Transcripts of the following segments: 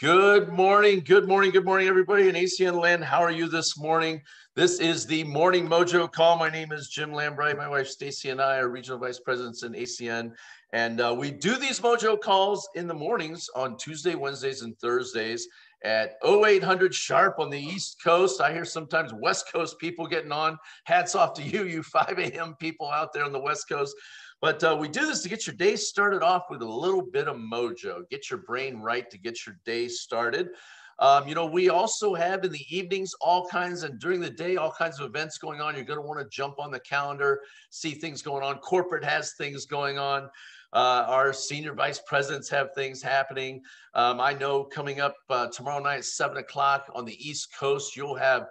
Good morning, good morning, good morning, everybody in ACN land. How are you this morning? This is the Morning Mojo Call. My name is Jim Lambright. My wife Stacy and I are regional vice presidents in ACN, and we do these Mojo Calls in the mornings on Tuesday, Wednesdays, and Thursdays at 0800 sharp on the East Coast. I hear sometimes West Coast people getting on. Hats off to you 5 a.m. people out there on the West Coast. But we do this to get your day started off with a little bit of mojo, get your brain right to get your day started. We also have in the evenings all kinds, and during the day, all kinds of events going on. You're going to want to jump on the calendar, see things going on. Corporate has things going on. Our senior vice presidents have things happening. I know coming up tomorrow night at 7 o'clock on the East Coast, you'll have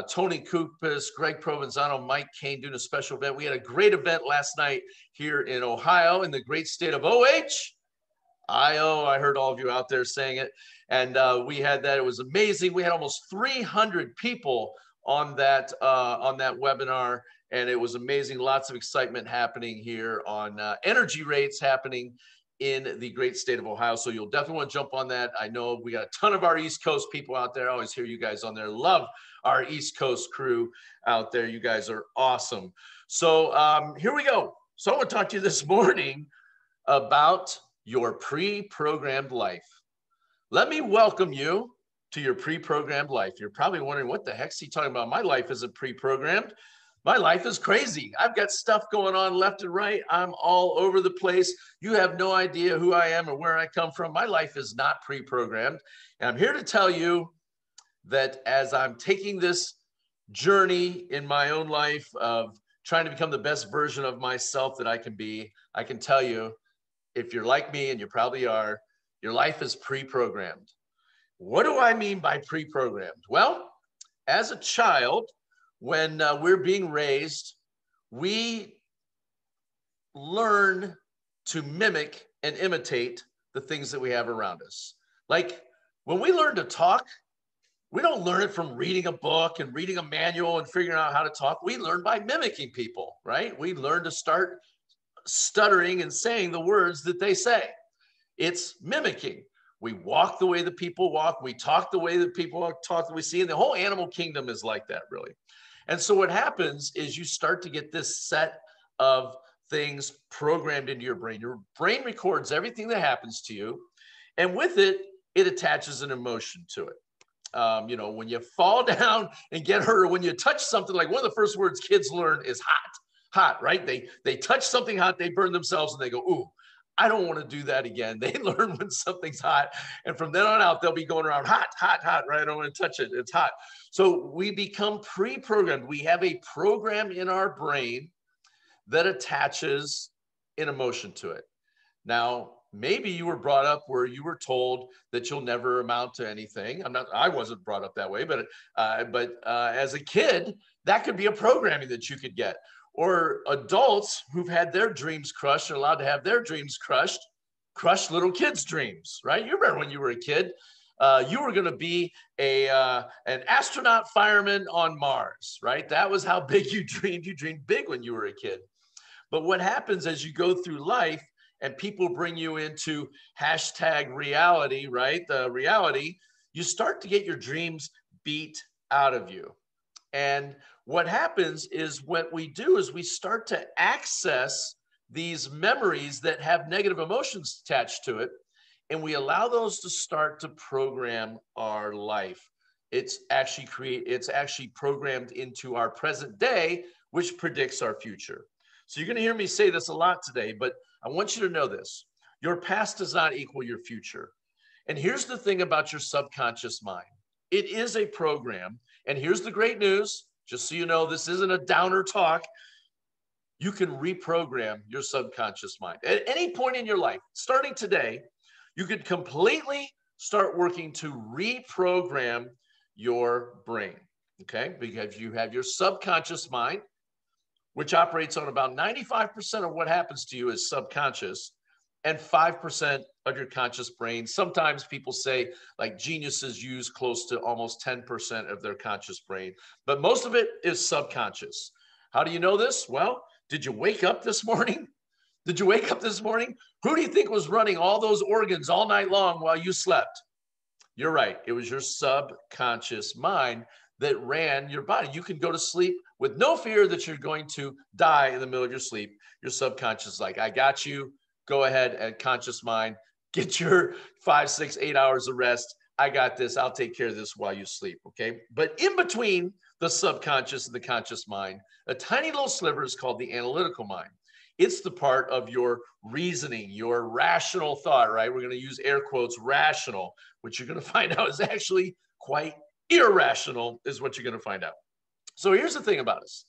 Tony Kupas, Greg Provenzano, Mike Kane doing a special event. We had a great event last night here in Ohio in the great state of O-H-I-O. I heard all of you out there saying it. And we had that. It was amazing. We had almost 300 people on that webinar. And it was amazing. Lots of excitement happening here on energy rates happening in the great state of Ohio. So you'll definitely want to jump on that. I know we got a ton of our East Coast people out there. I always hear you guys on there. Love our East Coast crew out there. You guys are awesome. So here we go. So I want to talk to you this morning about your pre-programmed life. Let me welcome you to your pre-programmed life. You're probably wondering, what the heck's he talking about? My life isn't pre-programmed. My life is crazy. I've got stuff going on left and right. I'm all over the place. You have no idea who I am or where I come from. My life is not pre-programmed. And I'm here to tell you that as I'm taking this journey in my own life of trying to become the best version of myself that I can be, I can tell you, if you're like me, and you probably are, your life is pre-programmed. What do I mean by pre-programmed? Well, as a child, when we're being raised, we learn to mimic and imitate the things that we have around us. Like when we learn to talk, we don't learn it from reading a book and reading a manual and figuring out how to talk. We learn by mimicking people, right? We learn to start stuttering and saying the words that they say. It's mimicking. We walk the way the people walk. We talk the way that people talk that we see. And the whole animal kingdom is like that, really. And so what happens is you start to get this set of things programmed into your brain. Your brain records everything that happens to you. And with it, it attaches an emotion to it. When you fall down and get hurt, or when you touch something, like one of the first words kids learn is hot, right? They touch something hot, they burn themselves and they go, ooh, I don't want to do that again. They learn when something's hot. And from then on out, they'll be going around hot, right? I don't want to touch it. It's hot. So we become pre-programmed. We have a program in our brain that attaches an emotion to it. Now, maybe you were brought up where you were told that you'll never amount to anything. I wasn't brought up that way, but as a kid, that could be a programming that you could get. Or adults who've had their dreams crushed are allowed to have their dreams crushed, crush little kids' dreams, right? You remember when you were a kid, you were going to be an astronaut fireman on Mars, right? That was how big you dreamed. You dreamed big when you were a kid. But what happens as you go through life and people bring you into #reality, right? The reality, you start to get your dreams beat out of you. And what happens is what we do is we start to access these memories that have negative emotions attached to it. And we allow those to start to program our life. It's actually programmed into our present day, which predicts our future. So you're going to hear me say this a lot today, but I want you to know this. Your past does not equal your future. And here's the thing about your subconscious mind. It is a program. And here's the great news. Just so you know, this isn't a downer talk. You can reprogram your subconscious mind. At any point in your life, starting today, you could completely start working to reprogram your brain, okay? Because you have your subconscious mind, which operates on about 95% of what happens to you is subconscious, and 5% of your conscious brain. Sometimes people say like geniuses use close to almost 10% of their conscious brain, but most of it is subconscious. How do you know this? Well, did you wake up this morning? Did you wake up this morning? Who do you think was running all those organs all night long while you slept? You're right. It was your subconscious mind that ran your body. You can go to sleep with no fear that you're going to die in the middle of your sleep. Your subconscious is like, I got you. Go ahead and conscious mind, get your 5, 6, 8 hours of rest. I got this. I'll take care of this while you sleep. Okay. But in between the subconscious and the conscious mind, a tiny little sliver is called the analytical mind. It's the part of your reasoning, your rational thought, right? We're going to use air quotes, rational, which you're going to find out is actually quite irrational, is what you're going to find out. So here's the thing about us.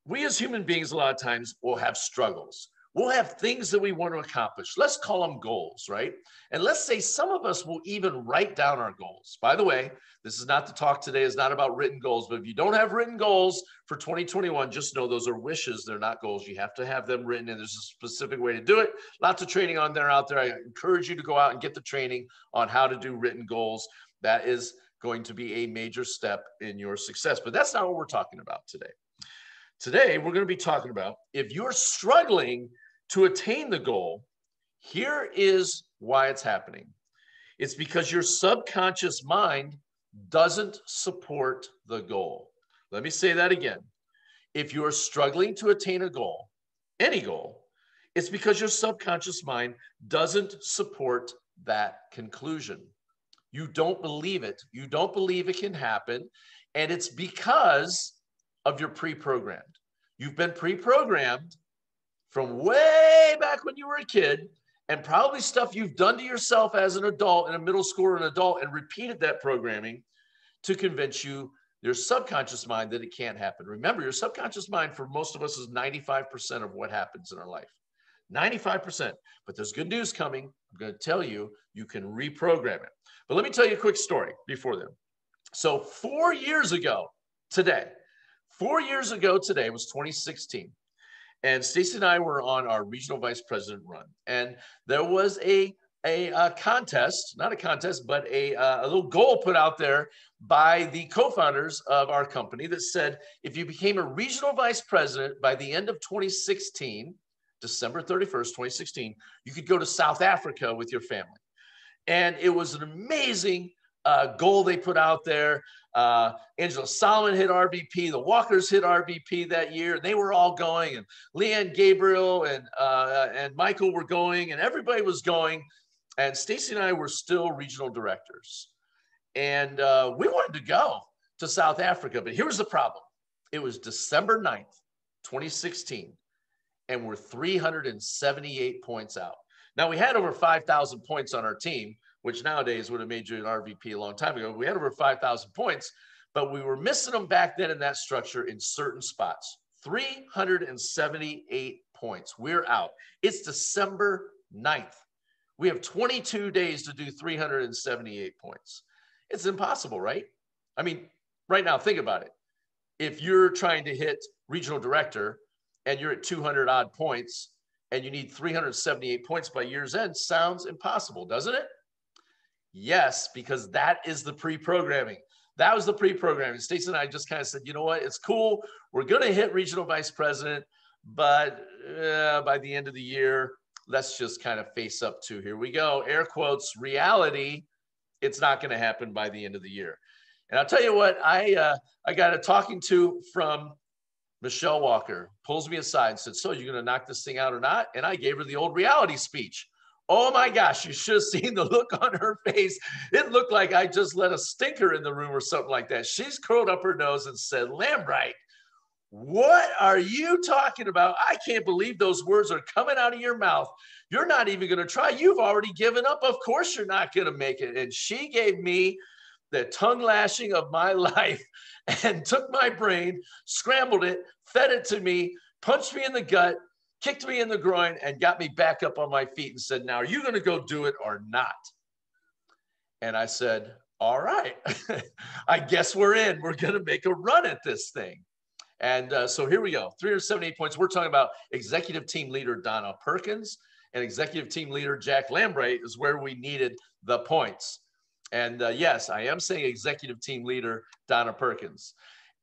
We as human beings, a lot of times, will have struggles. We'll have things that we want to accomplish. Let's call them goals, right? And let's say some of us will even write down our goals. By the way, this is not the talk today, is not about written goals, but if you don't have written goals for 2021, just know those are wishes. They're not goals. You have to have them written, and there's a specific way to do it. Lots of training out there. I encourage you to go out and get the training on how to do written goals. That is going to be a major step in your success, but that's not what we're talking about today. Today, we're going to be talking about if you're struggling to attain the goal, here is why it's happening. It's because your subconscious mind doesn't support the goal. Let me say that again. If you're struggling to attain a goal, any goal, it's because your subconscious mind doesn't support that conclusion. You don't believe it. You don't believe it can happen. And it's because of your pre-programmed. You've been pre-programmed from way back when you were a kid, and probably stuff you've done to yourself as an adult, in a middle school or an adult, and repeated that programming to convince you, your subconscious mind, that it can't happen. Remember, your subconscious mind for most of us is 95% of what happens in our life. 95%. But there's good news coming. I'm going to tell you, you can reprogram it. But let me tell you a quick story before then. So 4 years ago today, 4 years ago today was 2016. And Stacy and I were on our regional vice president run. And there was a contest, not a contest, but a little goal put out there by the co-founders of our company that said, if you became a regional vice president by the end of 2016, December 31st, 2016, you could go to South Africa with your family. And it was an amazing goal they put out there. Angela Solomon hit RVP. The Walkers hit RVP that year. They were all going, and Leanne Gabriel and Michael were going, and everybody was going. And Stacy and I were still regional directors. And we wanted to go to South Africa, but here was the problem. It was December 9th, 2016, and we're 378 points out. Now, we had over 5,000 points on our team, which nowadays would have made you an RVP a long time ago. We had over 5,000 points, but we were missing them back then in that structure in certain spots. 378 points. We're out. It's December 9th. We have 22 days to do 378 points. It's impossible, right? I mean, right now, think about it. If you're trying to hit regional director and you're at 200 odd points and you need 378 points by year's end, sounds impossible, doesn't it? Yes, because that is the pre-programming. That was the pre-programming. Stacey and I just kind of said, you know what? It's cool. We're going to hit regional vice president, but by the end of the year, let's just kind of face up to, here we go, air quotes, reality. It's not going to happen by the end of the year. And I'll tell you what, I got a talking to from Michelle Walker, pulls me aside and said, so you're going to knock this thing out or not? And I gave her the old reality speech. Oh my gosh, you should have seen the look on her face. It looked like I just let a stinker in the room or something like that. She's curled up her nose and said, Lambright, what are you talking about? I can't believe those words are coming out of your mouth. You're not even going to try. You've already given up. Of course you're not going to make it. And she gave me the tongue lashing of my life and took my brain, scrambled it, fed it to me, punched me in the gut, kicked me in the groin, and got me back up on my feet and said, now, are you going to go do it or not? And I said, all right, I guess we're in. We're going to make a run at this thing. And so here we go, 378 points. We're talking about executive team leader Donna Perkins and executive team leader Jack Lambright is where we needed the points. And yes, I am saying executive team leader Donna Perkins.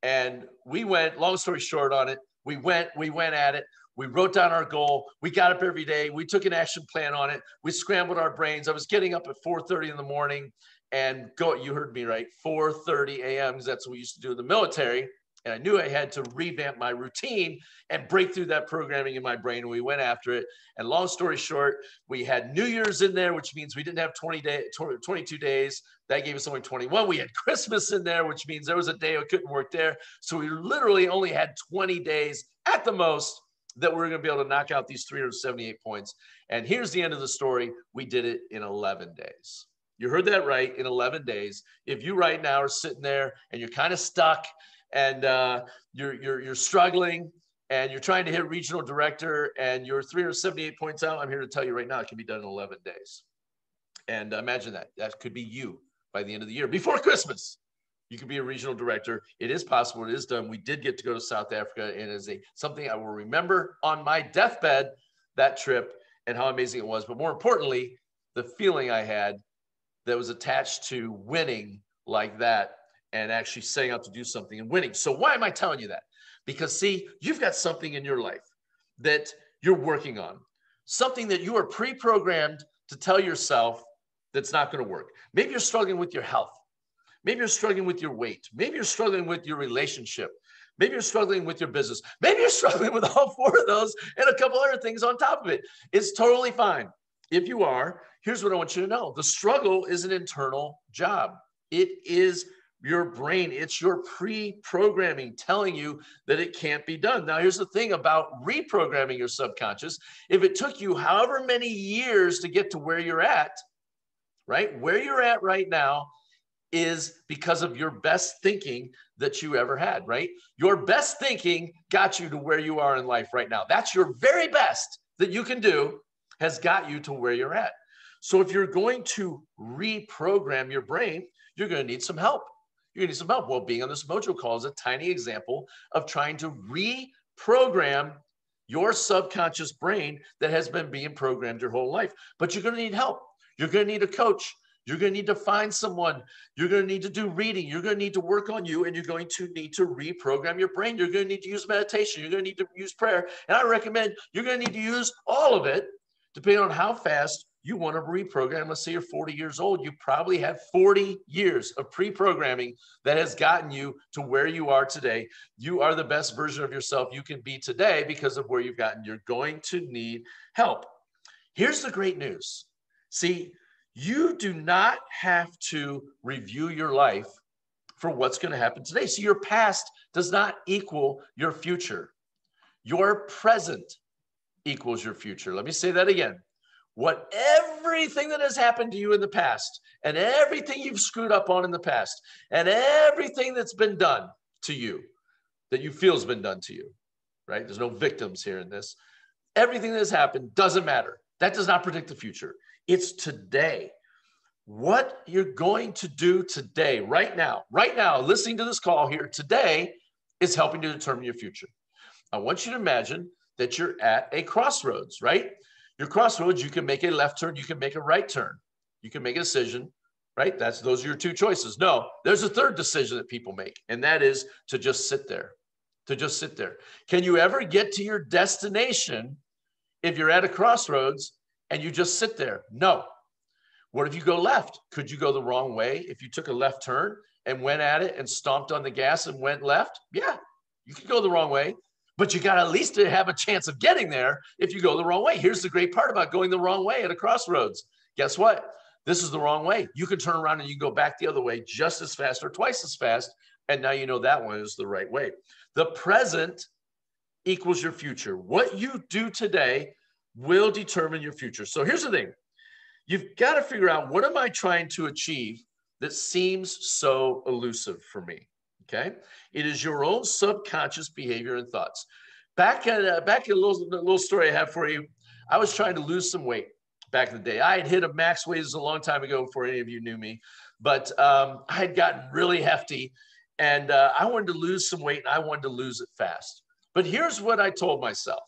And we went, long story short on it, we went at it. We wrote down our goal. We got up every day. We took an action plan on it. We scrambled our brains. I was getting up at 4:30 in the morning and go, you heard me right, 4:30 a.m. because that's what we used to do in the military. And I knew I had to revamp my routine and break through that programming in my brain. And we went after it. And long story short, we had New Year's in there, which means we didn't have 22 days. That gave us only 21. We had Christmas in there, which means there was a day I couldn't work there. So we literally only had 20 days at the most that we're going to be able to knock out these 378 points. And here's the end of the story. We did it in 11 days. You heard that right, in 11 days. If you right now are sitting there and you're kind of stuck, and you're struggling and you're trying to hit regional director and you're 378 points out, I'm here to tell you right now, it can be done in 11 days. And imagine that. That could be you by the end of the year. Before Christmas, you could be a regional director. It is possible. It is done. We did get to go to South Africa, and it is something I will remember on my deathbed, that trip and how amazing it was. But more importantly, the feeling I had that was attached to winning like that, and actually setting out to do something and winning. So why am I telling you that? Because see, you've got something in your life that you're working on, something that you are pre-programmed to tell yourself that's not going to work. Maybe you're struggling with your health. Maybe you're struggling with your weight. Maybe you're struggling with your relationship. Maybe you're struggling with your business. Maybe you're struggling with all four of those and a couple other things on top of it. It's totally fine. If you are, here's what I want you to know. The struggle is an internal job. It is your brain. It's your pre-programming telling you that it can't be done. Now, here's the thing about reprogramming your subconscious. If it took you however many years to get to where you're at, right? Where you're at right now is because of your best thinking that you ever had, right? Your best thinking got you to where you are in life right now. That's your very best that you can do has got you to where you're at. So if you're going to reprogram your brain, you're going to need some help. You're going to need some help. Well, being on this Mojo call is a tiny example of trying to reprogram your subconscious brain that has been being programmed your whole life. But you're going to need help. You're going to need a coach. You're going to need to find someone. You're going to need to do reading. You're going to need to work on you, and you're going to need to reprogram your brain. You're going to need to use meditation. You're going to need to use prayer. And I recommend you're going to need to use all of it, depending on how fast you want to reprogram. Let's say you're 40 years old. You probably have 40 years of pre-programming that has gotten you to where you are today. You are the best version of yourself you can be today because of where you've gotten. You're going to need help. Here's the great news. See, you do not have to review your life for what's going to happen today. So your past does not equal your future. Your present equals your future. Let me say that again. Everything that has happened to you in the past, and everything you've screwed up on in the past, and everything that's been done to you that you feel has been done to you, right? There's no victims here in this. Everything that has happened doesn't matter. That does not predict the future. It's today. What you're going to do today, right now, listening to this call here today is helping to determine your future. I want you to imagine that you're at a crossroads, right? Your crossroads, you can make a left turn, you can make a right turn. You can make a decision, right? Those are your two choices. No, there's a third decision that people make, and that is to just sit there, Can you ever get to your destination if you're at a crossroads and you just sit there? No. What if you go left? Could you go the wrong way if you took a left turn and went at it and stomped on the gas and went left? Yeah, you could go the wrong way. But you got at least to have a chance of getting there if you go the wrong way. Here's the great part about going the wrong way at a crossroads. Guess what? This is the wrong way. You can turn around and you can go back the other way just as fast or twice as fast. And now you know that one is the right way. The present equals your future. What you do today will determine your future. So here's the thing. You've got to figure out, what am I trying to achieve that seems so elusive for me? Okay, it is your own subconscious behavior and thoughts. Back at a little story I have for you. I was trying to lose some weight back in the day. I had hit a max weight a long time ago before any of you knew me, but I had gotten really hefty, and I wanted to lose some weight, and I wanted to lose it fast. But here's what I told myself.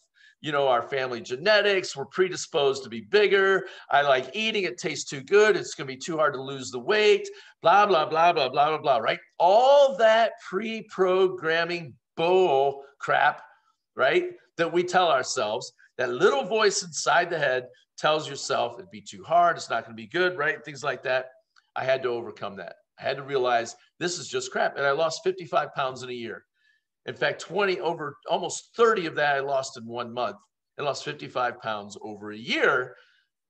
You know, our family genetics, we're predisposed to be bigger. I like eating, it tastes too good. It's going to be too hard to lose the weight, blah, blah, blah, blah, blah, blah, blah, right? All that pre-programming bull crap, right? That we tell ourselves, that little voice inside the head tells yourself it'd be too hard. It's not going to be good, right? Things like that. I had to overcome that. I had to realize this is just crap. And I lost 55 pounds in a year. In fact, almost 30 of that I lost in 1 month. I lost 55 pounds over a year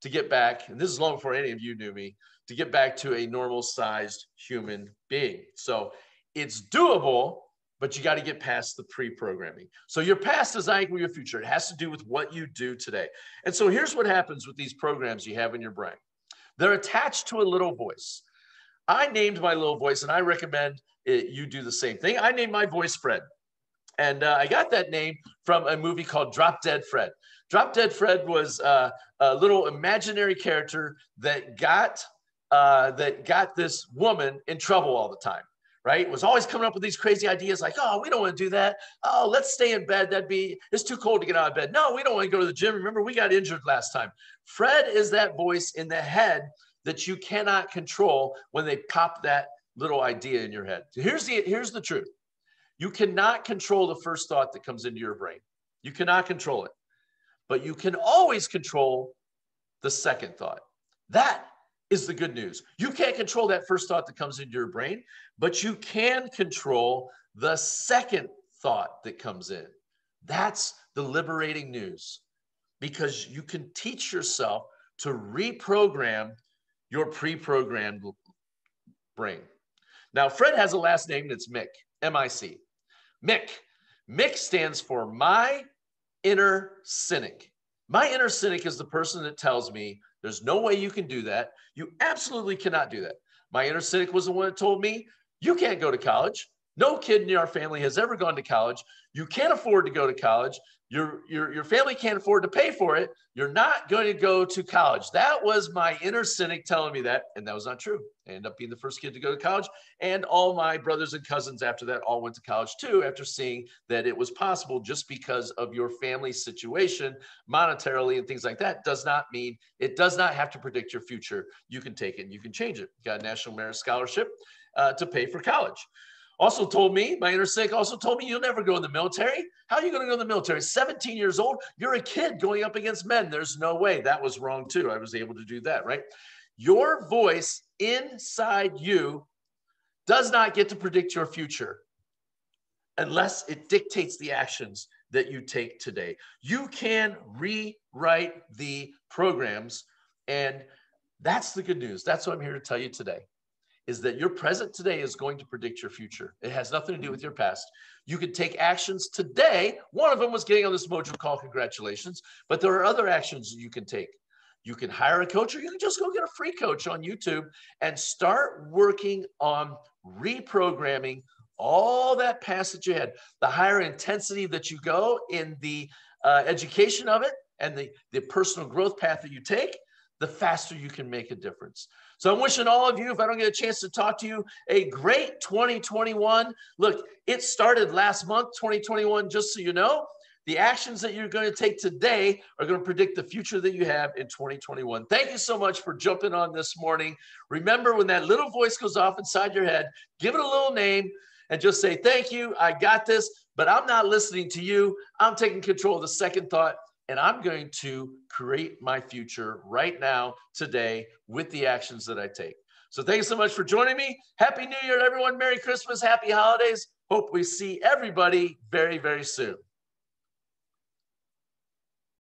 to get back, and this is long before any of you knew me, to get back to a normal sized human being. So it's doable, but you got to get past the pre-programming. So your past does not equal your future. It has to do with what you do today. And so here's what happens with these programs you have in your brain. They're attached to a little voice. I named my little voice, and I recommend you do the same thing. I named my voice Fred. And I got that name from a movie called Drop Dead Fred. Drop Dead Fred was a little imaginary character that got this woman in trouble all the time, right? Was always coming up with these crazy ideas like, oh, we don't want to do that. Oh, let's stay in bed. It's too cold to get out of bed. No, we don't want to go to the gym. Remember, we got injured last time. Fred is that voice in the head that you cannot control when they pop that little idea in your head. Here's the truth. You cannot control the first thought that comes into your brain. You cannot control it, but you can always control the second thought. That is the good news. You can't control that first thought that comes into your brain, but you can control the second thought that comes in. That's the liberating news, because you can teach yourself to reprogram your pre-programmed brain. Now, Fred has a last name that's Mick, M-I-C. Mick. Mick stands for my inner cynic. My inner cynic is the person that tells me there's no way you can do that. You absolutely cannot do that. My inner cynic was the one that told me you can't go to college. No kid in our family has ever gone to college. You can't afford to go to college. Your family can't afford to pay for it. You're not going to go to college. That was my inner cynic telling me that, and that was not true. I ended up being the first kid to go to college, and all my brothers and cousins after that all went to college too, after seeing that it was possible. Just because of your family situation monetarily and things like that does not mean it does not have to predict your future. You can take it and you can change it. You got a National Merit Scholarship to pay for college. Also told me, my inner cynic also told me, you'll never go in the military. How are you going to go in the military? 17 years old, you're a kid going up against men. There's no way. That was wrong too. I was able to do that, right? Your voice inside you does not get to predict your future unless it dictates the actions that you take today. You can rewrite the programs, and that's the good news. That's what I'm here to tell you today, is that your present today is going to predict your future. It has nothing to do with your past. You can take actions today. One of them was getting on this Mojo call. Congratulations. But there are other actions you can take. You can hire a coach, or you can just go get a free coach on YouTube and start working on reprogramming all that past that you had. The higher intensity that you go in the education of it and the personal growth path that you take, the faster you can make a difference. So I'm wishing all of you, if I don't get a chance to talk to you, a great 2021. Look, it started last month, 2021, just so you know. The actions that you're going to take today are going to predict the future that you have in 2021. Thank you so much for jumping on this morning. Remember, when that little voice goes off inside your head, give it a little name and just say, thank you, I got this, but I'm not listening to you. I'm taking control of the second thought, and I'm going to create my future right now, today, with the actions that I take. So thank you so much for joining me. Happy New Year, everyone. Merry Christmas. Happy holidays. Hope we see everybody very, very soon.